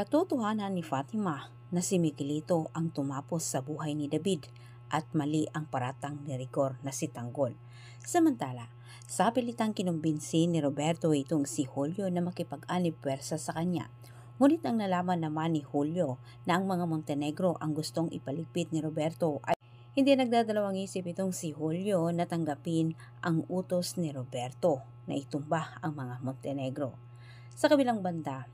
Katotohanan ni Fatima na si Miguelito ang tumapos sa buhay ni David at mali ang paratang ni Rigor na si Tanggol. Samantala, sa pilitang kinumbinsi ni Roberto itong si Julio na makipag-anib pwersa sa kanya. Ngunit ang nalaman naman ni Julio na ang mga Montenegro ang gustong ipaligpit ni Roberto ay hindi nagdadalawang isip itong si Julio na tanggapin ang utos ni Roberto na itumba ang mga Montenegro. Sa kabilang banda,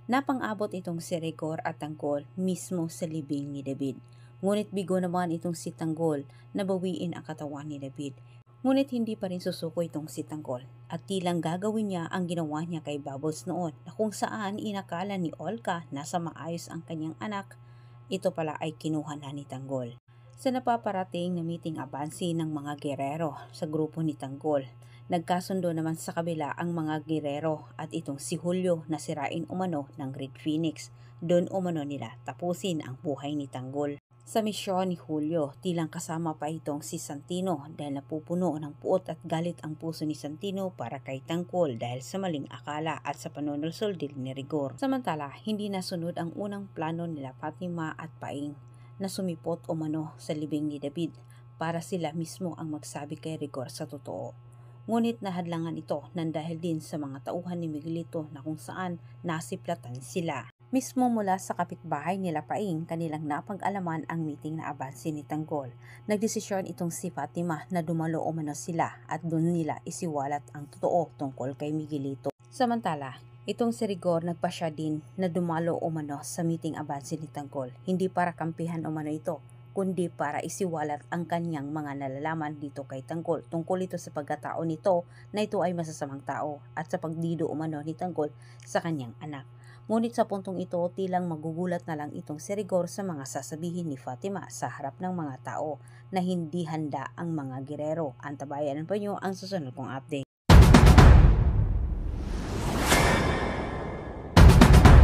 napang-abot itong si Rigor at Tanggol mismo sa libing ni David. Ngunit bigo naman itong si Tanggol na bawiin ang katawan ni David. Ngunit hindi pa rin susuko itong si Tanggol at tilang gagawin niya ang ginawa niya kay Bubbles noon na kung saan inakala ni Olga nasa maayos ang kanyang anak, ito pala ay kinuha na ni Tanggol. Sa napaparating na meeting abansi ng mga gerero sa grupo ni Tanggol, nagkasundo naman sa kabila ang mga gerero at itong si Julio na sirain umano ng Red Phoenix. Doon umano nila tapusin ang buhay ni Tanggol. Sa misyon ni Julio, tilang kasama pa itong si Santino dahil napupuno ng puot at galit ang puso ni Santino para kay Tanggol dahil sa maling akala at sa panunulsol ni Rigor. Samantala, hindi nasunod ang unang plano nila Fatima at Paing na sumipot umano sa libing ni David para sila mismo ang magsabi kay Rigor sa totoo. Ngunit nahadlangan ito nang dahil din sa mga tauhan ni Miguelito na kung saan nasiplatan sila. Mismo mula sa kapitbahay nila Paing, kanilang napag-alaman ang meeting na abansi ni Tanggol. Nagdesisyon itong si Fatima na dumalo umano sila at doon nila isiwalat ang totoo tungkol kay Miguelito. Samantala, itong si Rigor nagpasya din na dumalo umano sa meeting abansi ni Tanggol, hindi para kampihan umano ito, kundi para isiwalat ang kanyang mga nalalaman dito kay Tanggol tungkol ito sa pagkatao nito na ito ay masasamang tao at sa pagdido umano ni Tanggol sa kanyang anak. Ngunit sa puntong ito, tilang magugulat na lang itong si Rigor sa mga sasabihin ni Fatima sa harap ng mga tao na hindi handa ang mga gerero. Antabayan pa nyo ang susunod kong update.